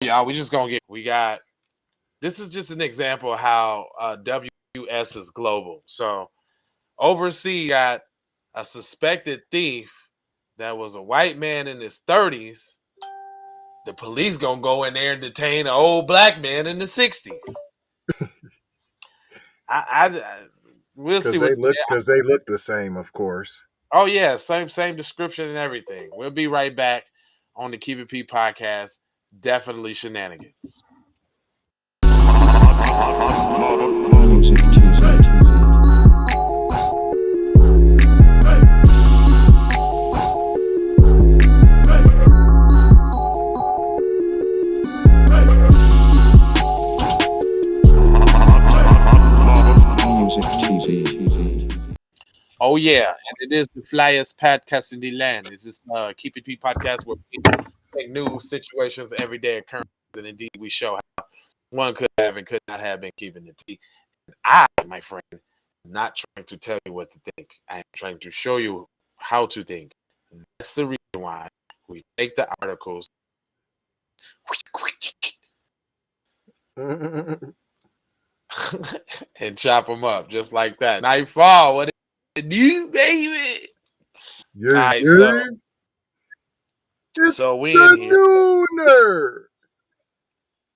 y'all, this is just an example of how WS is global. So overseas, got a suspected thief that was a white man in his 30s. The police gonna go in there and detain an old black man in the 60s. We'll see what. Because they look the same, of course. Oh yeah, same description and everything. We'll be right back on the Keep It P podcast. Definitely shenanigans. Music teaser. Oh yeah, and it is the flyest podcast in the land. It's just Keep It P podcast where we take news situations, everyday occurrences, and indeed we show how one could have and could not have been keeping it P. And I, my friend, am not trying to tell you what to think. I am trying to show you how to think. That's the reason why we take the articles and chop them up just like that. Nightfall, what it do, baby? Yeah, Right, yeah. So we the in here. Nooner.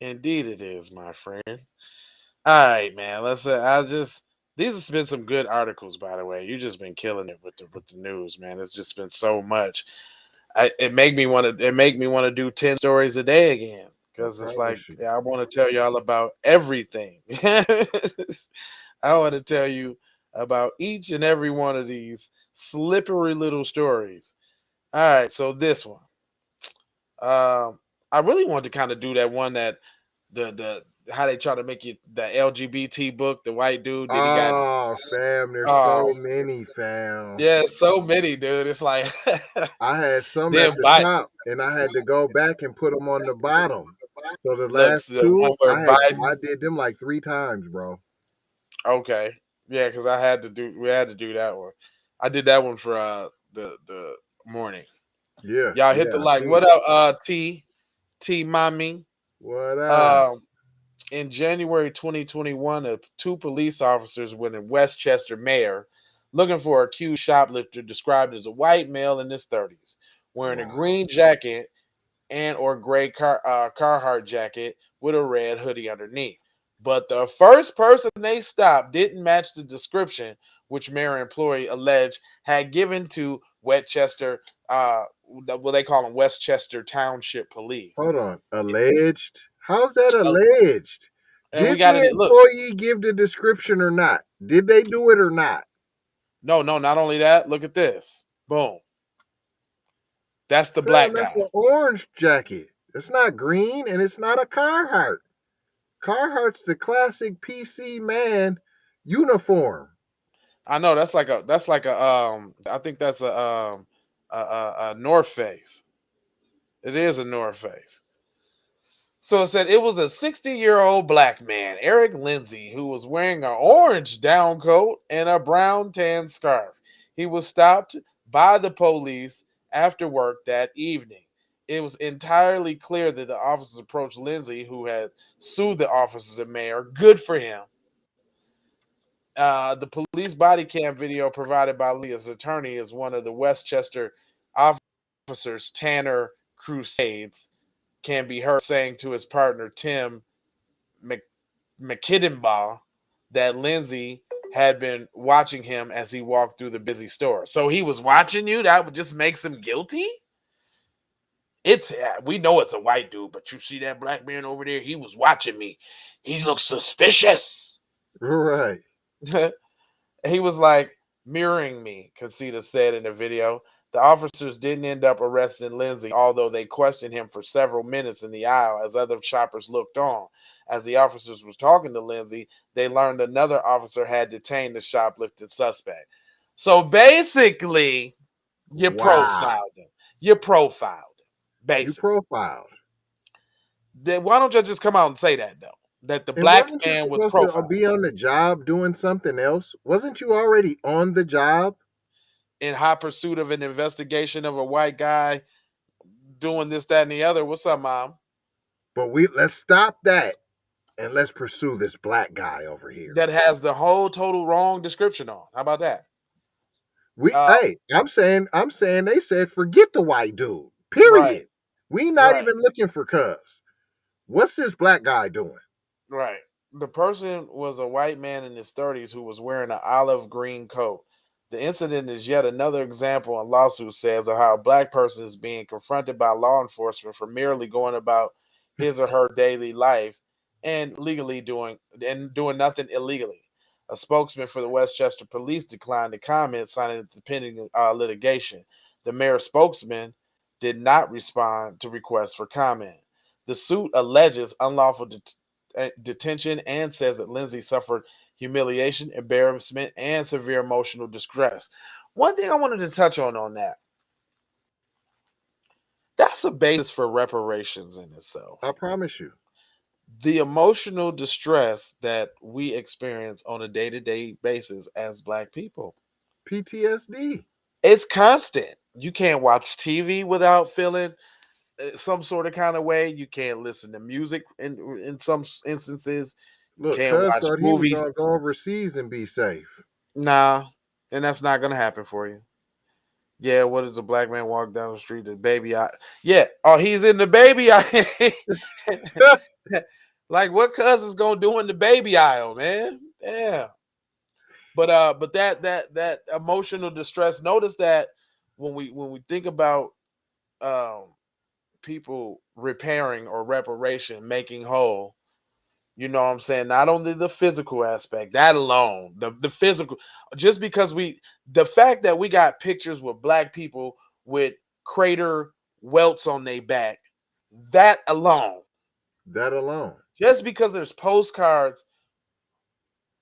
Indeed, it is, my friend. All right, man. Let's say these have been some good articles, by the way. You just been killing it with the news, man. It's just been so much. It make me want to do 10 stories a day again because it's like I want to tell y'all about everything. I want to tell you about each and every one of these slippery little stories. All right, so this one. I really want to kind of do that one that the how they try to make you the LGBT book, the white dude. Fam, there's so many, fam. Yeah, so many, dude. It's like I had some at the top, and I had to go back and put them on the bottom. So the last two, I did them like 3 times, bro. Okay, yeah, because we had to do that one. I did that one for the morning. Yeah, y'all hit the like. What up, T Mommy? What up? In January 2021, 2 police officers went in Westchester, Mayor, looking for an accused shoplifter described as a white male in his 30s, wearing a green jacket and or gray Carhartt jacket with a red hoodie underneath. But the first person they stopped didn't match the description, which Mayor employee alleged had given to Westchester, what they call them Westchester Township Police. Hold on, alleged? How's that alleged? Did the employee give the description or not? Did they do it or not? No, not only that, look at this. Boom. That's the black guy. That's an orange jacket. It's not green, and it's not a Carhartt. Carhartt's the classic PC man uniform. I know that's like a I think that's a North Face. It is a North Face. So it said it was a 60-year-old black man, Eric Lindsay, who was wearing an orange down coat and a brown tan scarf. He was stopped by the police after work that evening. It was entirely clear that the officers approached Lindsay, who had sued the officers and mayor. Good for him. The police body cam video provided by Leah's attorney is one of the Westchester officers, Tanner Crusades, can be heard saying to his partner, Tim McKiddenbaugh, that Lindsay had been watching him as he walked through the busy store. So he was watching you? That would just makes him guilty? We know it's a white dude, but you see that black man over there? He was watching me. He looks suspicious. Right. He was like mirroring me, Casita said in the video. The officers didn't end up arresting Lindsay, although they questioned him for several minutes in the aisle as other shoppers looked on. As the officers was talking to Lindsay, they learned another officer had detained the shoplifting suspect. So basically, you profiled him. You profiled him. Basically. You profiled. Then why don't you just come out and say that, though? That the black man was profiled. To be on the job doing something else? Wasn't you already on the job? In hot pursuit of an investigation of a white guy doing this, that, and the other. What's up, Mom? But let's stop that and let's pursue this black guy over here. That has the whole total wrong description on. How about that? I'm saying they said forget the white dude. Period. Right. We not even looking for cuz. What's this black guy doing? Right. The person was a white man in his 30s who was wearing an olive green coat. The incident is yet another example, a lawsuit says, of how a black person is being confronted by law enforcement for merely going about his or her daily life and doing nothing illegally. A spokesman for the Westchester Police declined to comment, citing the pending litigation. The mayor's spokesman did not respond to requests for comment. The suit alleges unlawful detention and says that Lindsay suffered humiliation, embarrassment, and severe emotional distress. One thing I wanted to touch on that. That's a basis for reparations in itself. I promise you. The emotional distress that we experience on a day-to-day basis as Black people. PTSD. It's constant. You can't watch TV without feeling some sort of kind of way. You can't listen to music in some instances. Look, Can't cuz watch thought movies. he was gonna go overseas and be safe. Nah, and that's not gonna happen for you. Yeah, what does a black man walk down the street? The baby eye. Yeah, oh, he's in the baby eye. Like what cuz is gonna do in the baby aisle, man? Yeah. But that emotional distress. Notice that when we think about people repairing or reparation, making whole, you know what I'm saying? Not only the physical aspect, that alone, the physical, just because the fact that we got pictures with Black people with crater welts on their back, that alone, just because there's postcards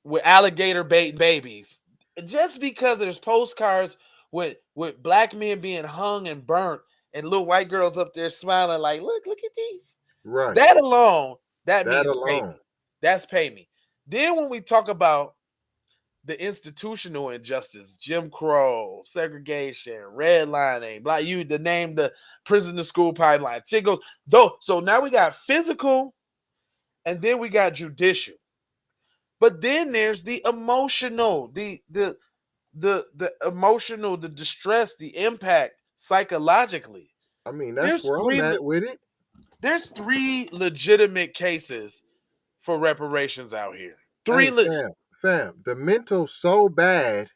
with alligator bait babies, just because there's postcards with Black men being hung and burnt and little white girls up there smiling like, look at these. Right. That alone, that means pay me. That's pay me. Then when we talk about the institutional injustice, Jim Crow, segregation, redlining, black, you to name the prison to school pipeline, shit goes though. So now we got physical, and then we got judicial. But then there's the emotional, the emotional, the distress, the impact psychologically. I mean, that's where I'm at with it. There's 3 legitimate cases for reparations out here. Fam, the mental so bad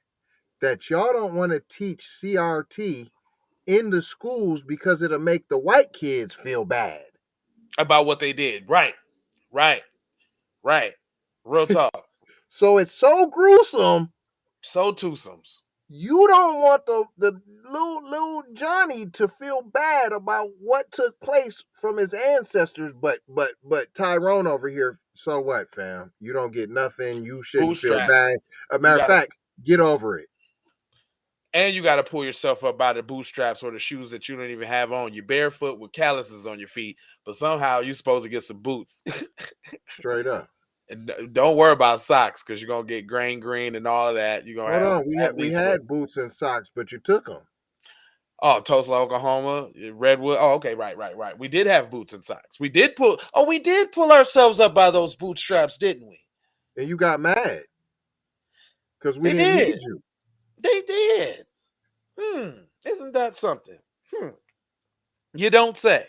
that y'all don't want to teach CRT in the schools because it'll make the white kids feel bad about what they did. Right. Real talk. So it's so gruesome. So twosomes. You don't want the little Johnny to feel bad about what took place from his ancestors, but Tyrone over here, so what, fam? You don't get nothing. You shouldn't feel bad. A matter of fact, get over it. And you got to pull yourself up by the bootstraps or the shoes that you don't even have on. You're barefoot with calluses on your feet, but somehow you're supposed to get some boots. Straight up. And don't worry about socks because you're gonna get grain green and all of that. You're gonna we had boots and socks, but you took them. Oh, Tulsa, Oklahoma, Redwood. Oh, okay, right. We did have boots and socks. We did pull ourselves up by those bootstraps, didn't we? And you got mad because we didn't need you. They did. Isn't that something? You don't say.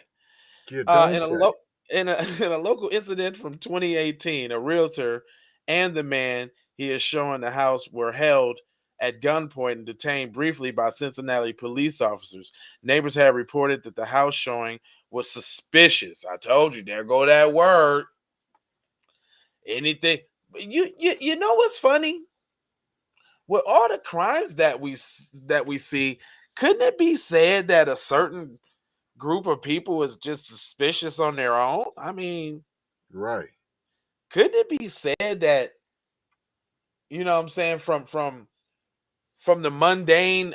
You don't say. In a local incident from 2018, a realtor and the man he is showing the house were held at gunpoint and detained briefly by Cincinnati police officers. Neighbors have reported that the house showing was suspicious. I told you, there go that word. Anything. You know what's funny? With all the crimes that we see, couldn't it be said that a certain group of people is just suspicious on their own? I mean, right. Couldn't it be said that, you know what I'm saying, from the mundane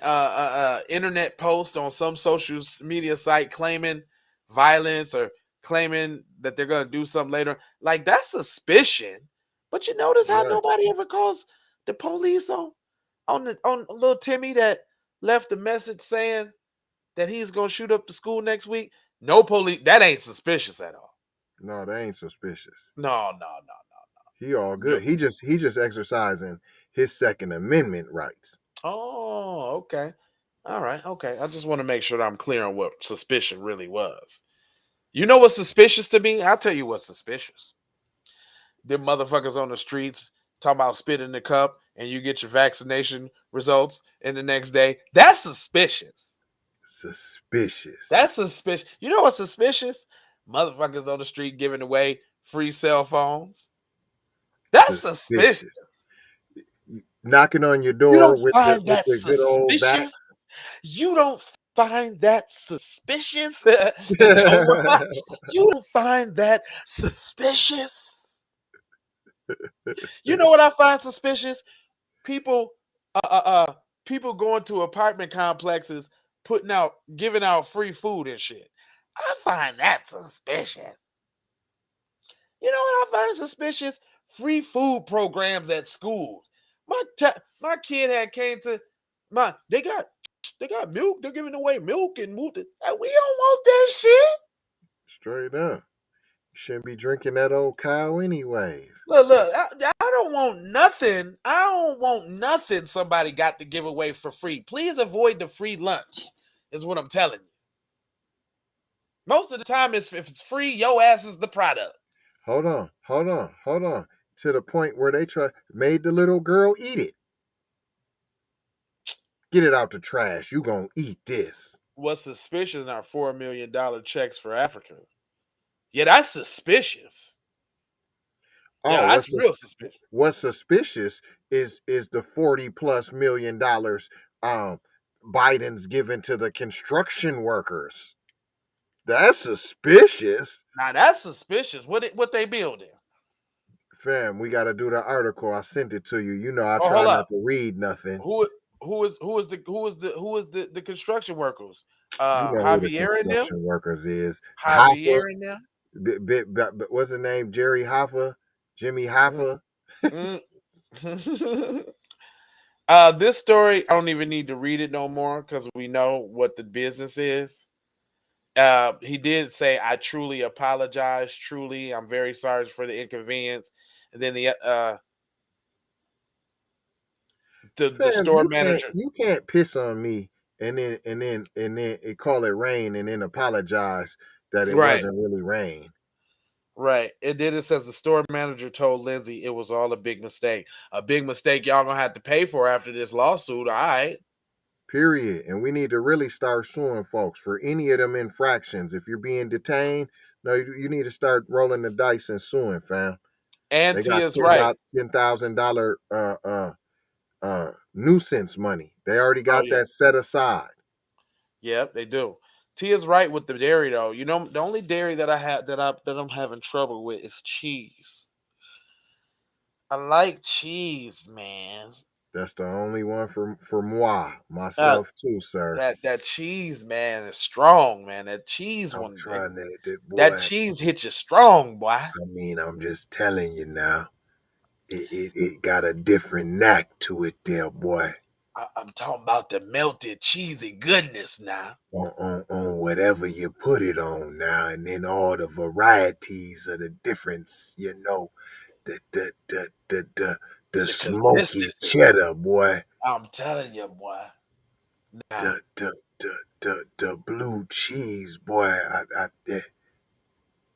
internet post on some social media site claiming violence or claiming that they're going to do something later, like that's suspicion. But you notice how nobody ever calls the police on little Timmy that left a message saying that he's gonna shoot up the school next week? No police. That ain't suspicious at all. No, they ain't suspicious. No. He all good. He just exercising his Second Amendment rights. Oh, okay. All right. Okay. I just want to make sure that I'm clear on what suspicion really was. You know what's suspicious to me? I'll tell you what's suspicious. Them motherfuckers on the streets talking about spit in the cup and you get your vaccination results and the next day. That's suspicious. Suspicious. That's suspicious. You know what's suspicious? Motherfuckers on the street giving away free cell phones. That's suspicious. Knocking on your You door don't with find that the good old vax. suspicious? You don't find that suspicious? You don't find that suspicious? You know what I find suspicious? People, people going to apartment complexes, giving out free food and shit. I find that suspicious. You know what I find suspicious? Free food programs at schools. My kid had came to they got milk. They're giving away milk and milk. We don't want that shit. Straight up. You shouldn't be drinking that old cow anyways. Look, I don't want nothing. I don't want nothing somebody got to give away for free. Please avoid the free lunch, is what I'm telling you. Most of the time, if it's free, your ass is the product. Hold on. To the point where they made the little girl eat it. Get it out the trash. You gonna eat this. What's suspicious are $4 million checks for Africa. Yeah, that's suspicious. Yeah, that's real suspicious. What's suspicious is the $40+ million Biden's given to the construction workers. That's suspicious. Now that's suspicious. What they building? Fam, we got to do the article. I sent it to you. You know, I try not to read nothing. Who is the construction workers? You know Javier who the construction workers is. Javier in there. What's his name? Jerry Hoffa, Jimmy Hoffa. This story, I don't even need to read it no more because we know what the business is. He did say, "I truly apologize. Truly, I'm very sorry for the inconvenience." And then the store manager. You can't piss on me and then call it rain and then apologize that it wasn't really rain. Right. It says the store manager told Lindsay it was all a big mistake. A big mistake y'all gonna have to pay for after this lawsuit. All right. Period. And we need to really start suing folks for any of them infractions. If you're being detained, no, you need to start rolling the dice and suing, fam. And Tia's right. $10,000 nuisance money. They already got that set aside. Yep, they do. Tia's right with the dairy though. You know, the only dairy that I have that I'm having trouble with is cheese. I like cheese, man. That's the only one for myself too, sir. That cheese, man, is strong, man. That cheese I'm trying that cheese hit you strong, boy. I mean, I'm just telling you now. It got a different knack to it there, boy. I'm talking about the melted cheesy goodness now. On whatever you put it on now, and then all the varieties of the difference, you know, the smoky cheddar, boy. I'm telling you, boy. Now. The blue cheese, boy.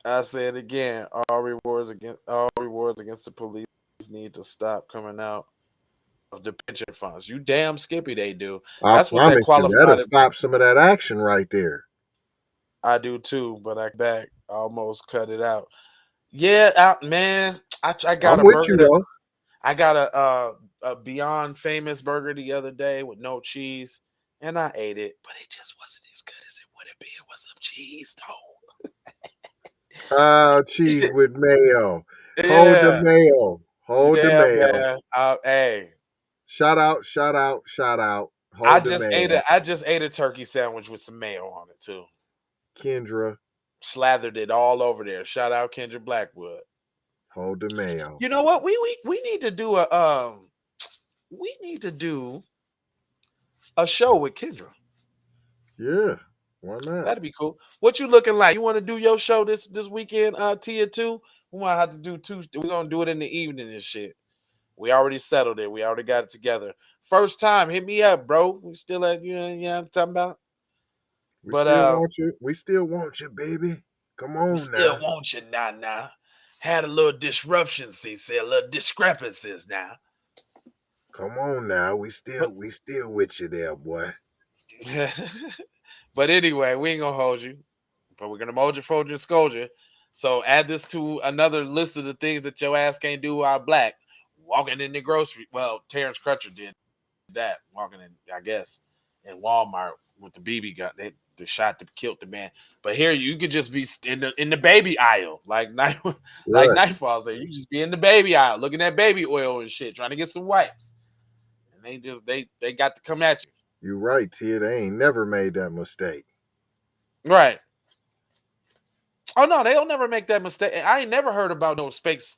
I say it again. All rewards against the police need to stop coming out of the pension funds. You damn skippy, they do. That's what they qualify. That'll stop some of that action right there. I do too, but I almost cut it out. Yeah, man. I got I'm with you though. I got a Beyond Famous burger the other day with no cheese, and I ate it, but it just wasn't as good as it would have been with some cheese, though. Cheese with mayo. Yeah. Hold the mayo. Hold the mayo. Man. Hey. Shout out. I just ate a turkey sandwich with some mayo on it too. Kendra slathered it all over there. Shout out Kendra Blackwood. Hold the mayo. You know what? We need to do a show with Kendra. Yeah. Why not? That'd be cool. What you looking like? You want to do your show this weekend, Tia 2? We might have to do 2. We're gonna do it in the evening and shit. We already settled it. We already got it together. First time, hit me up, bro. We still at I'm talking about. We But still want you. We still want you, baby. Come we on still now. want you now. Had a little disruptions, he said, a little discrepancies now. Come on now. We still with you there, boy. But anyway, we ain't gonna hold you. But we're gonna mold you, fold you, and scold you. So add this to another list of the things that your ass can't do while black. Walking in the grocery. Well, Terrence Crutcher did that. Walking in, I guess, in Walmart with the BB gun. The shot that killed the man. But here you could just be in the baby aisle, like night like Right. Nightfall's there. You just be in the baby aisle, looking at baby oil and shit, trying to get some wipes. And they got to come at you. You right, Tia. They ain't never made that mistake. Right. Oh no, they'll never make that mistake. I ain't never heard about no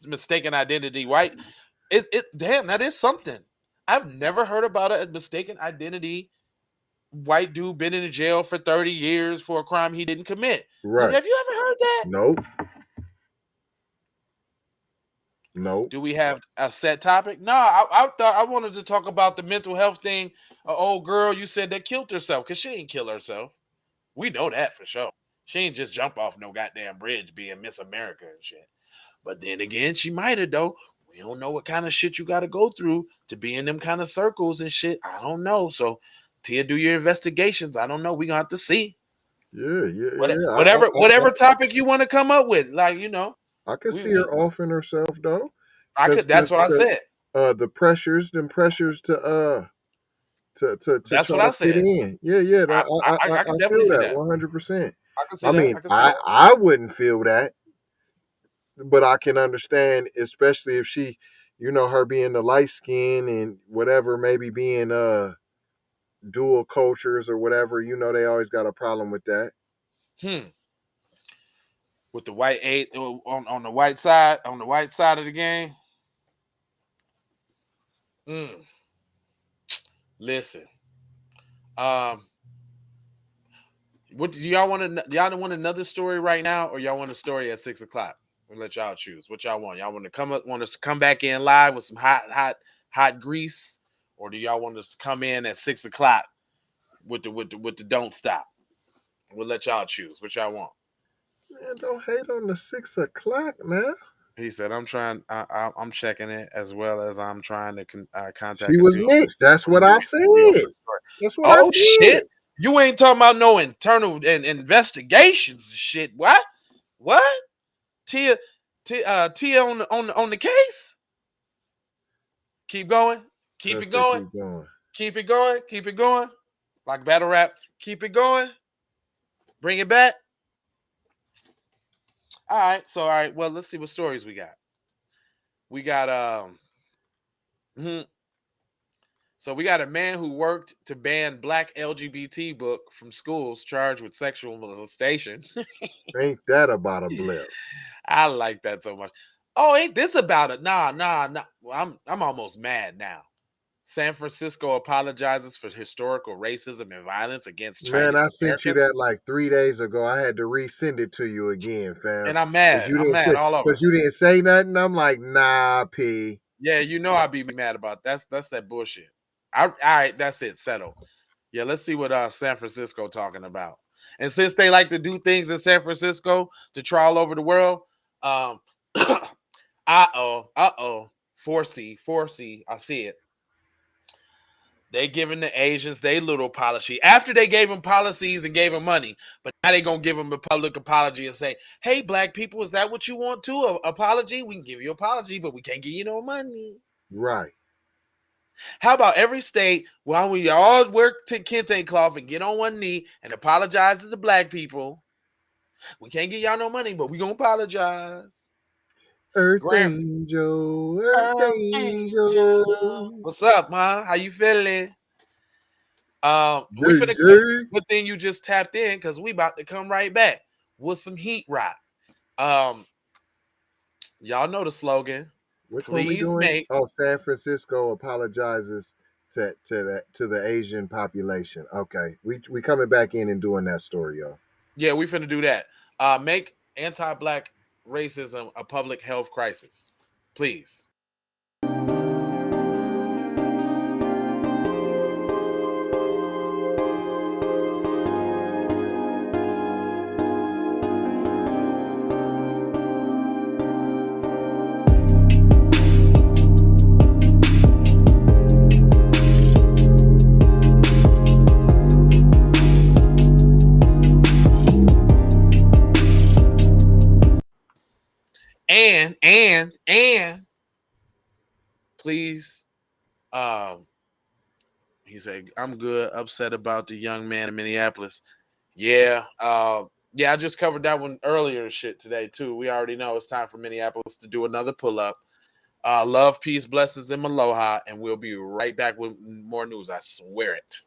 mistaken identity. White, damn, that is something. I've never heard about a mistaken identity. White dude been in jail for 30 years for a crime he didn't commit. Right. Have you ever heard that? Nope. Nope. Do we have a set topic? No, I thought I wanted to talk about the mental health thing. An old girl you said that killed herself because she didn't kill herself. We know that for sure. She ain't just jump off no goddamn bridge being Miss America and shit. But then again, she might have though. We don't know what kind of shit you got to go through to be in them kind of circles and shit. I don't know. So, Tia, do your investigations. I don't know. We gonna have to see. Yeah. Whatever topic you want to come up with, like I could see her offing herself though. I could. That's what I said. The pressures to That's try what I to fit said. in. Yeah. I can I definitely feel see that that. 100%. I can see I that. mean, I can see that. I wouldn't feel that, but I can understand, especially if she, her being the light skin and whatever, maybe being dual cultures or whatever. They always got a problem with that. With the white eight on the white side of the game. Listen. What do y'all want to? Y'all want another story right now, or y'all want a story at 6:00? We'll let y'all choose. What y'all want? Y'all want us to come back in live with some hot grease, or do y'all want us to come in at 6:00 with the don't stop? We'll let y'all choose. What y'all want? Man, don't hate on the 6:00 now. He said, "I'm trying. I'm checking it as well as I'm trying to contact." She was mixed. That's what I said. That's what I Oh said. shit! You ain't talking about no internal investigations and shit. What? What? Tia on the case. Keep going. Keep it going. Keep going. Keep it going. Keep it going. Like battle rap. Keep it going. Bring it back. All right. So all right. Well, let's see what stories we got. We got So we got a man who worked to ban Black LGBT book from schools charged with sexual molestation. Ain't that about a blip? I like that so much. Oh, ain't this about it? Nah. Well, I'm almost mad now. San Francisco apologizes for historical racism and violence against Chinese Man, I sent you Americans. that like 3 days ago. I had to resend it to you again, fam. And I'm mad. I'm mad all over. Because you didn't say nothing. I'm like, nah, P. Yeah, I'd be mad about that. That's that bullshit. All right, that's it. Settled. Yeah, let's see what San Francisco talking about. And since they like to do things in San Francisco to try all over the world, uh-oh. 4C, I see it. They giving the Asians they little policy after they gave them policies and gave them money, but now they gonna give them a public apology and say, "Hey, black people, is that what you want too? A apology? We can give you an apology, but we can't give you no money." Right. How about every state? Well, we all wear kente cloth and get on one knee and apologize to the black people. We can't give y'all no money, but we gonna apologize. Earth Angel. What's up, man? How you feeling? We finna good thing you just tapped in because we about to come right back with some heat rock. Y'all know the slogan. Which Please one we doing? make San Francisco apologizes to the Asian population. Okay, we coming back in and doing that story, yo. Yeah, we finna do that. Make anti-black racism a public health crisis, please. And please, he said, I'm good, upset about the young man in Minneapolis. Yeah, yeah, I just covered that one earlier shit today too. We already know it's time for Minneapolis to do another pull-up. Love, peace, blessings, and aloha, and we'll be right back with more news. I swear it.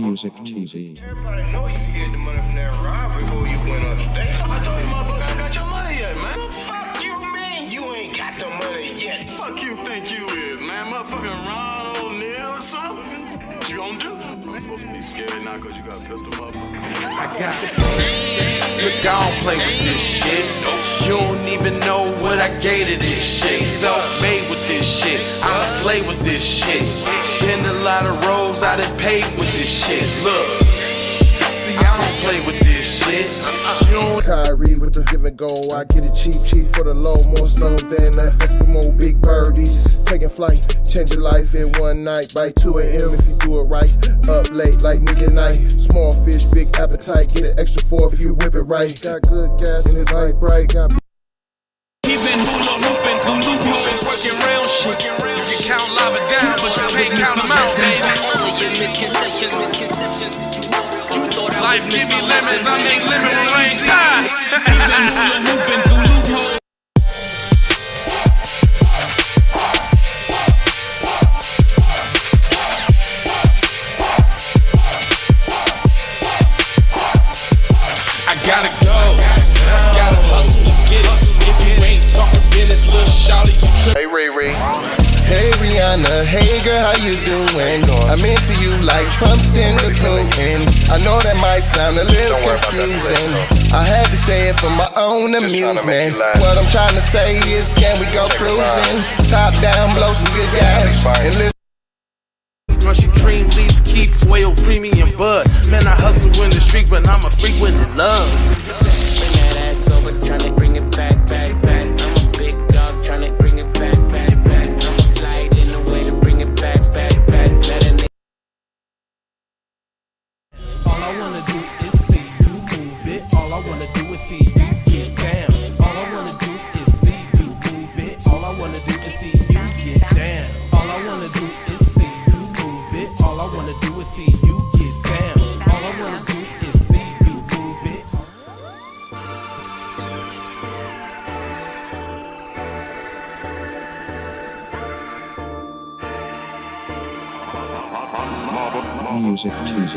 Music TV. Everybody know you get the money from that ride before you went up today. I told you motherfucker I got your money yet, man. Fuck you, man. You ain't got the money yet. Fuck you think you is, man. Motherfucking Ron O'Neal or something. What you gonna do? I'm supposed to be scared now because you got a pistol, motherfucker. I got it. Look, I don't play with this shit. You don't even know what I gave to this shit. Self-made with this shit. I slay with this shit. Been a lot of roads I done paved with this shit. Look, see, I don't play with this shit. You don't Kyrie with the give and go. I get it cheap for the low. More snow than the Eskimo big birdies. Taking flight, change your life in one night. By 2 a.m. if you do it right. Up late like midnight. Small fish, big appetite. Get an extra 4 if you whip it right. Got good gas and it's light bright. Got He been hula hooping through loopholes, working round shit. You can count lava down, but you can't count them out, baby. Life give me lemons, I make lemon rain die. He been hula hooping through loopholes. I gotta go, gotta hustle to get it. If you ain't talking business, little shawty, you Hey Ray. Hey Rihanna, hey girl, how you doing? I'm into you like Trump's in the Putin. I know that might sound a little confusing. I had to say it for my own amusement. What I'm trying to say is, can we go cruising? Top down, blow some good gas, and listen. Crunchy cream, leaves, keef, oil, creamy, and bud. Man, I hustle in the street, but I'm a freak with the love. Bring that ass over, tryna bring it back. I'm a big dog, tryna bring it back. I'ma slide in the way to bring it back. Let a nigga. All I wanna do is see you move it. All I wanna do is see you get down. All I wanna do is see you move it. All I wanna do is see you get down. All I wanna do is see you move it. All I wanna do is see you get down. All I wanna do is see you move it. Music TV.